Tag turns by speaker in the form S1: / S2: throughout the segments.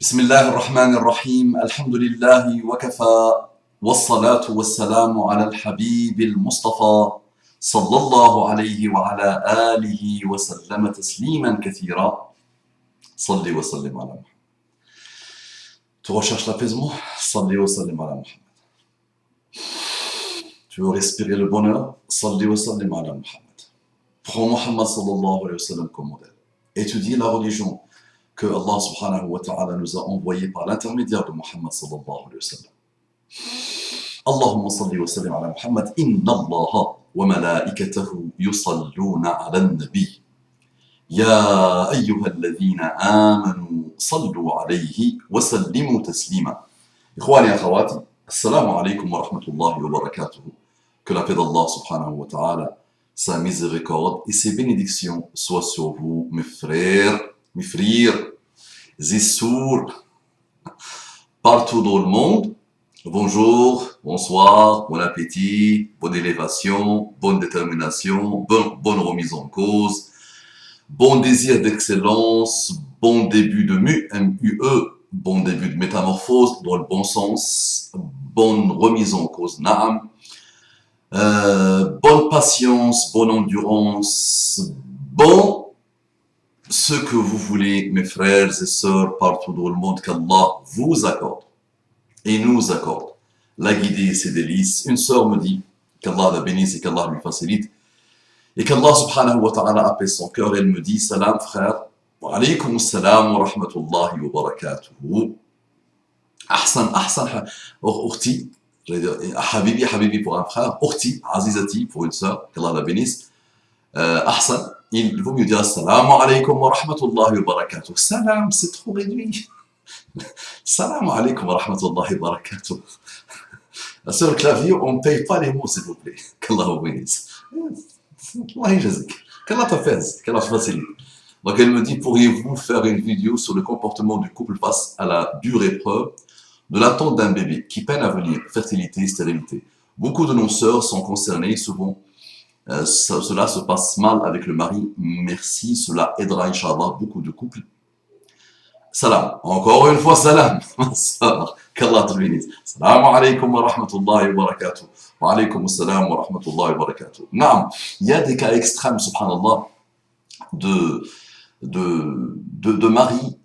S1: بسم الله الرحمن الرحيم الحمد لله وكفى والصلاة والسلام على الحبيب المصطفى صلى الله عليه وعلى آله وسلم تسليما كثيرا صلي وسلم على محمد. Tu recherches l'apaisement? Salli wa sallim ala Muhammad. Tu veux respirer le bonheur? Salli wa sallim ala Muhammad. Prends Muhammad sallallahu alayhi wa sallam comme modèle. Étudie la religion que Allah subhanahu wa ta'ala nous a envoyée par l'intermédiaire de Muhammad sallallahu alayhi wa sallam. اللهم صل وسلم على محمد إن الله وملائكته يصلون على النبي يا أيها الذين آمنوا صلوا عليه وسلموا تسليما. إخواني أخواتي السلام عليكم ورحمة الله وبركاته. Que la paix d'Allah subhanahu wa ta'ala, sa miséricorde et ses bénédictions soient sur vous, mes frères, Zissour, partout dans le monde. Bonjour, bonsoir, bon appétit, bonne élévation, bonne détermination, bonne remise en cause, bon désir d'excellence, bon début de MUE, bon début de métamorphose dans le bon sens, bonne remise en cause, naam, bonne patience, bonne endurance, bon ce que vous voulez, mes frères et sœurs, partout dans le monde, qu'Allah vous accorde et nous accorde la guidée et ses délices. Une sœur me dit qu'Allah la bénisse et qu'Allah lui facilite et qu'Allah subhanahu wa ta'ala apaise son cœur. Elle me dit salam frère, wa alaykum salam wa rahmatullahi wa barakatuhu. Ahsan, Ukhti, j'allais dire Habibi pour un frère, Ukhti, Azizati pour une sœur, qu'Allah la bénisse. Ahsan, il vaut mieux dire salam alaykum wa rahmatullahi wa barakatuh. Salam, c'est trop réduit. Salam alaykum wa rahmatullahi wa barakatuh. Sur le clavier, on ne paye pas les mots, s'il vous plaît. Qu'Allah vous bénisse. Allah yajazik. Qu'Allah te fasse, qu'Allah te facilite. Donc elle me dit, pourriez-vous faire une vidéo sur le comportement du couple face à la dure épreuve de l'attente d'un bébé qui peine à venir, fertilité, stérilité. Beaucoup de nos sœurs sont concernées, souvent cela se passe mal avec le mari. Merci, cela aidera, Inch'Allah, beaucoup de couples. Salam. Encore une fois, salam. Ma sœur, qu'Allah te bénisse. Salam alaykum wa rahmatullahi wa barakatuh. Wa alaykum salam wa rahmatullahi wa barakatuh. Naam, il y a des cas extrêmes, subhanallah, de maris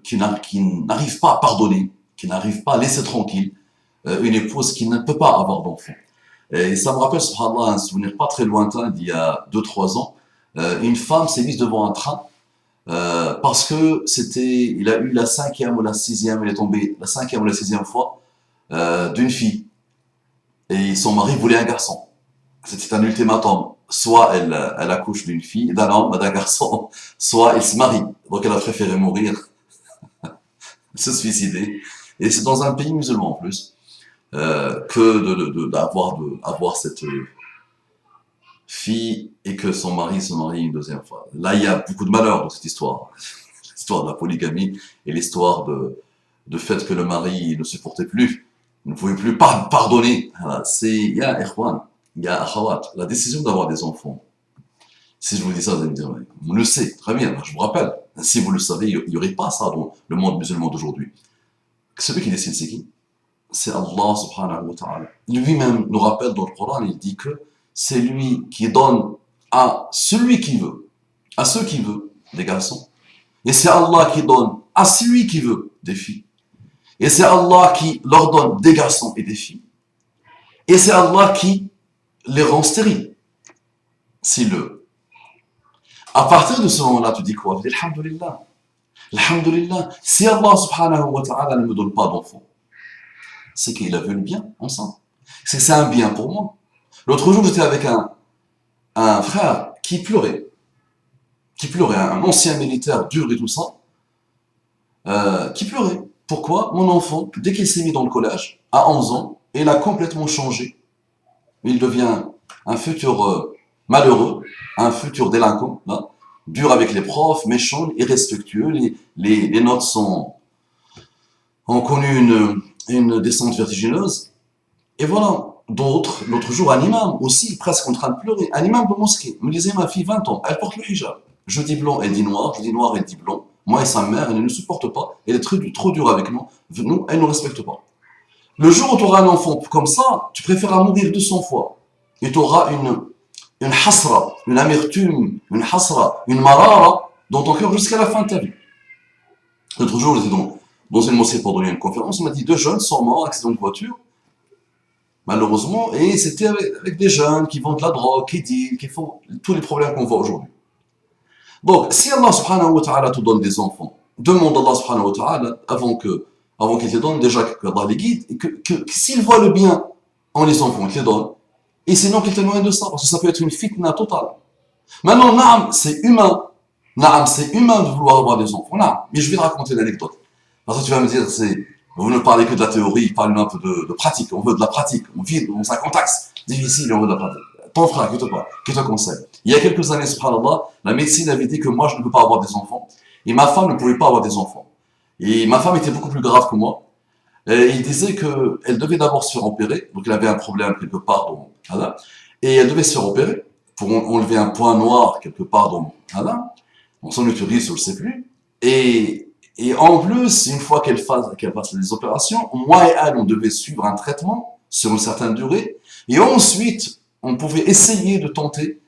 S1: qui n'arrivent pas à pardonner, qui n'arrivent pas à laisser tranquille une épouse qui ne peut pas avoir d'enfant. Et ça me rappelle, subhanallah, un souvenir pas très lointain d'il y a 2-3 ans. Une femme s'est mise devant un train parce que il a eu la 5e ou la 6e, elle est tombée la 5e ou la 6e fois d'une fille. Et son mari voulait un garçon. C'était un ultimatum. Soit elle accouche d'une fille, d'un homme, d'un garçon, soit elle se marie. Donc elle a préféré mourir, se suicider. Et c'est dans un pays musulman en plus. Que d'avoir cette fille et que son mari se marie une deuxième fois. Là, il y a beaucoup de malheur dans cette histoire. L'histoire de la polygamie et l'histoire de fait que le mari ne supportait plus, ne pouvait plus pardonner. Il y a ikhwan, il y a akhawat, la décision d'avoir des enfants. Si je vous dis ça, vous allez me dire, vous le savez, très bien, je vous rappelle. Si vous le savez, il n'y aurait pas ça dans le monde musulman d'aujourd'hui. Celui qui décide, c'est qui? C'est Allah subhanahu wa ta'ala. Lui-même nous rappelle dans le Coran, il dit que c'est lui qui donne à celui qui veut, à ceux qui veut, des garçons. Et c'est Allah qui donne à celui qui veut, des filles. Et c'est Allah qui leur donne des garçons et des filles. Et c'est Allah qui les rend stériles, s'il le veut. À partir de ce moment-là, tu dis quoi? Tu dis Alhamdulillah. Alhamdulillah. Si Allah subhanahu wa ta'ala ne me donne pas d'enfant, c'est qu'il a vu le bien ensemble. C'est un bien pour moi. L'autre jour, j'étais avec un frère qui pleurait, un ancien militaire dur et tout ça, qui pleurait. Pourquoi? Mon enfant, dès qu'il s'est mis dans le collège, à 11 ans, il a complètement changé. Il devient un futur malheureux, un futur délinquant, là, dur avec les profs, méchant, irrespectueux, les notes ont connu une descente vertigineuse. Et voilà, d'autres, l'autre jour, un imam aussi, presque en train de pleurer, un imam de mosquée, me disait, ma fille, 20 ans, elle porte le hijab. Je dis blanc, elle dit noir, je dis noir, elle dit blanc. Moi et sa mère, elle ne nous supporte pas. Elle est trop dure avec nous. Nous, elle ne nous respecte pas. Le jour où tu auras un enfant comme ça, tu préféreras mourir 200 fois. Et tu auras une hasra, une amertume, une hasra, une marara dans ton cœur jusqu'à la fin de ta vie. L'autre jour, j'étais dans une mosquée pour donner une conférence. On m'a dit 2 jeunes sont morts, accident de voiture, malheureusement. Et c'était avec des jeunes qui vendent de la drogue, qui dealent, qui font tous les problèmes qu'on voit aujourd'hui. Donc, si Allah subhanahu wa ta'ala te donne des enfants, demande à Allah subhanahu wa ta'ala avant qu'il te donne déjà que Allah les guide, et que s'il voit le bien en les enfants, il te les donne. Et sinon qu'il t'éloigne de ça, parce que ça peut être une fitna totale. Maintenant, naam, c'est humain. Naam, c'est humain de vouloir avoir des enfants. Naam. Mais je vais te raconter une anecdote. Parce que tu vas me dire, vous ne parlez que de la théorie, parlez un peu de pratique. On veut de la pratique. On vit dans un contexte difficile et on veut de la pratique. Ton frère, qui te conseille. Il y a quelques années, subhanallah, la médecine avait dit que moi, je ne peux pas avoir des enfants. Et ma femme ne pouvait pas avoir des enfants. Et ma femme était beaucoup plus grave que moi. Et il disait qu'elle devait d'abord se faire opérer. Donc, elle avait un problème quelque part voilà. Et elle devait se faire opérer pour enlever un point noir quelque part voilà, dans son utérus, je ne sais plus. Et en plus, une fois qu'elle fasse les opérations, moi et elle, on devait suivre un traitement sur une certaine durée. Et ensuite, on pouvait essayer de tenter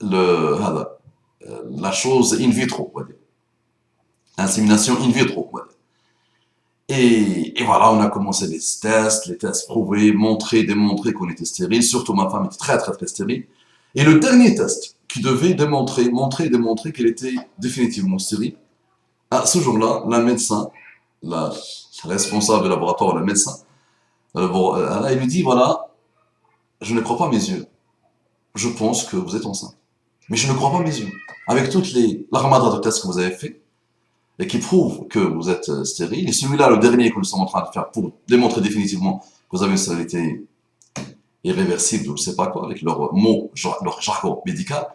S1: voilà, la chose in vitro, on va dire. Insémination in vitro, on va dire. Et voilà, on a commencé les tests prouvés, démontrer qu'on était stérile. Surtout ma femme était très très très stérile. Et le dernier test qui devait démontrer qu'elle était définitivement stérile, à ce jour-là, la médecin, la responsable du laboratoire, la médecin, elle lui dit, voilà, je ne crois pas mes yeux. Je pense que vous êtes enceinte. Mais je ne crois pas mes yeux. Avec toutes l'armada de tests que vous avez fait, et qui prouvent que vous êtes stérile, et celui-là, le dernier que nous sommes en train de faire pour démontrer définitivement que vous avez une stérilité irréversible, ou je ne sais pas quoi, avec leurs mots, leur jargon médical,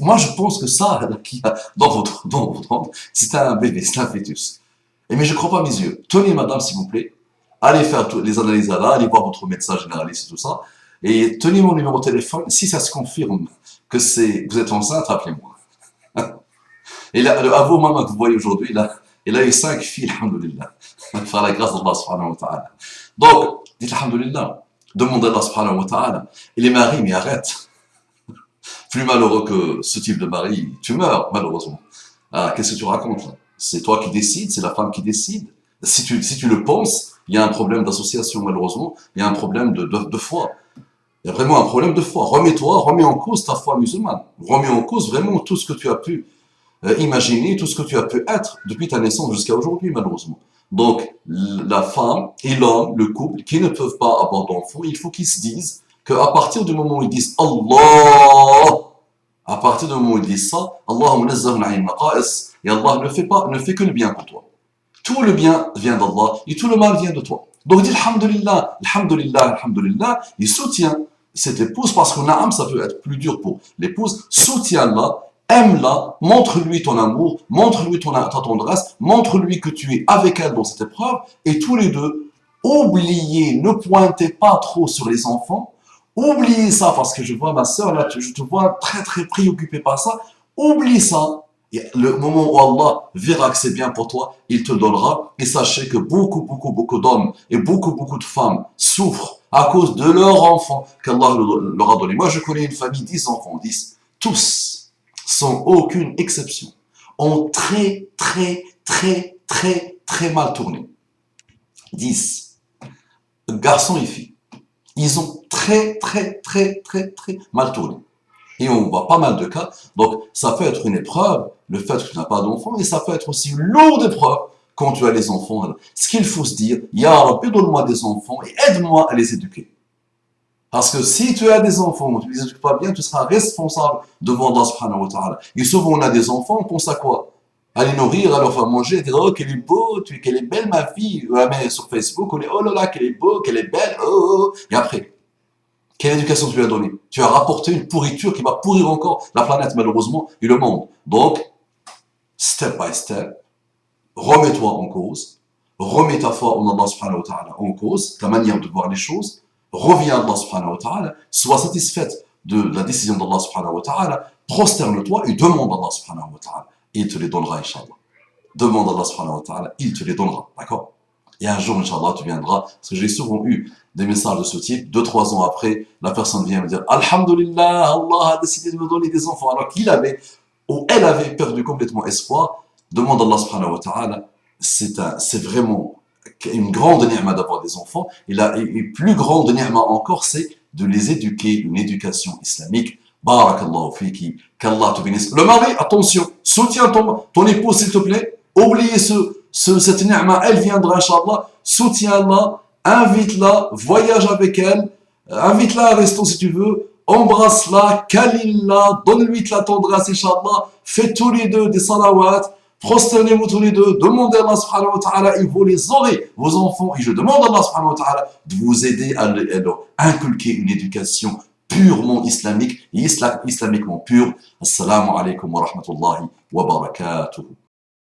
S1: moi je pense que ça, qui dans votre ventre, c'est un bébé, c'est un fœtus. Mais je ne crois pas mes yeux. Tenez, madame, s'il vous plaît, allez faire les analyses là, allez voir votre médecin généraliste et tout ça, et tenez mon numéro de téléphone. Si ça se confirme que vous êtes enceinte, appelez-moi. Et là, à vous, maman, que vous voyez aujourd'hui, il a eu 5 filles, alhamdoulilah, par la grâce d'Allah subhanahu wa ta'ala. Donc, dites alhamdoulilah, demandez à Allah subhanahu wa ta'ala. Et les maris, mais arrête. Plus malheureux que ce type de mari, tu meurs, malheureusement. Ah, qu'est-ce que tu racontes là? C'est toi qui décides, c'est la femme qui décide. Si tu le penses, il y a un problème d'association, malheureusement, il y a un problème de foi. Il y a vraiment un problème de foi. Remets en cause ta foi musulmane. Remets en cause vraiment tout ce que tu as pu imaginer, tout ce que tu as pu être depuis ta naissance jusqu'à aujourd'hui, malheureusement. Donc, la femme et l'homme, le couple, qui ne peuvent pas avoir d'enfants, il faut qu'ils se disent qu'à partir du moment où ils disent Allah, à partir du moment où ils disent ça, Allah et Allah ne fait que le bien pour toi. Tout le bien vient d'Allah et tout le mal vient de toi. Donc dis alhamdulillah, alhamdulillah, alhamdulillah, il soutient cette épouse parce que naam, ça peut être plus dur pour l'épouse, soutiens-la, aime-la, montre-lui ton amour, montre-lui ta tendresse, montre-lui que tu es avec elle dans cette épreuve et tous les deux, oubliez, ne pointez pas trop sur les enfants, oubliez ça parce que je vois ma soeur là, je te vois très très préoccupé par ça, oublie ça. Et le moment où Allah verra que c'est bien pour toi, il te donnera. Et sachez que beaucoup d'hommes et beaucoup de femmes souffrent à cause de leurs enfants qu'Allah leur a donné. Moi, je connais une famille, 10 enfants, 10. Tous, sans aucune exception, ont très mal tourné. 10. Garçons et filles. Ils ont très mal tourné. Et on voit pas mal de cas. Donc, ça peut être une épreuve, le fait que tu n'as pas d'enfants, et ça peut être aussi une lourde épreuve quand tu as les enfants. Ce qu'il faut se dire, Ya Rabbi, donne-moi des enfants et aide-moi à les éduquer. Parce que si tu as des enfants, tu ne les éduques pas bien, tu seras responsable devant Allah subhanahu wa ta'ala. Et souvent, on a des enfants, on pense à quoi? À les nourrir, à leur faire manger, à dire, oh, qu'elle est beau, qu'elle est belle, ma fille. Mais sur Facebook, on est, oh là là, qu'elle est beau, qu'elle est belle, oh. Et après, quelle éducation tu lui as donnée? Tu as rapporté une pourriture qui va pourrir encore la planète, malheureusement, et le monde. Donc, step by step, remets-toi en cause, remets ta foi en Allah subhanahu wa ta'ala en cause, ta manière de voir les choses, reviens à Allah subhanahu wa ta'ala, sois satisfaite de la décision d'Allah subhanahu wa ta'ala, prosterne-toi et demande à Allah subhanahu wa ta'ala. il te les donnera, Inch'Allah. Demande à Allah subhanahu wa ta'ala, il te les donnera, d'accord? Et un jour, Inch'Allah, tu viendras, parce que j'ai souvent eu des messages de ce type, 2, 3 ans après, la personne vient me dire, Alhamdulillah, Allah a décidé de me donner des enfants, alors qu'il avait, ou elle avait perdu complètement espoir. Demande à Allah subhanahu wa ta'ala, c'est vraiment une grande ni'ma d'avoir des enfants, et plus grande ni'ma encore, c'est de les éduquer, une éducation islamique. Barakallahu fiki, qu'Allah te bénisse. Le mari, attention, soutiens ton épouse, s'il te plaît. Oubliez cette ni'ma, elle viendra, Inch'Allah. Soutiens-la, invite-la, voyage avec elle, invite-la à un resto si tu veux, embrasse-la, câline-la, donne-lui de la tendresse, Inch'Allah. Faites tous les deux des salawats, prosternez-vous tous les deux, demandez à Allah subhanahu wa ta'ala, et vous les aurez, vos enfants. Et je demande à Allah subhanahu wa ta'ala de vous aider à leur inculquer une éducation purement islamique et islamiquement pure. Assalamu alaikum wa rahmatullahi wa barakatuh.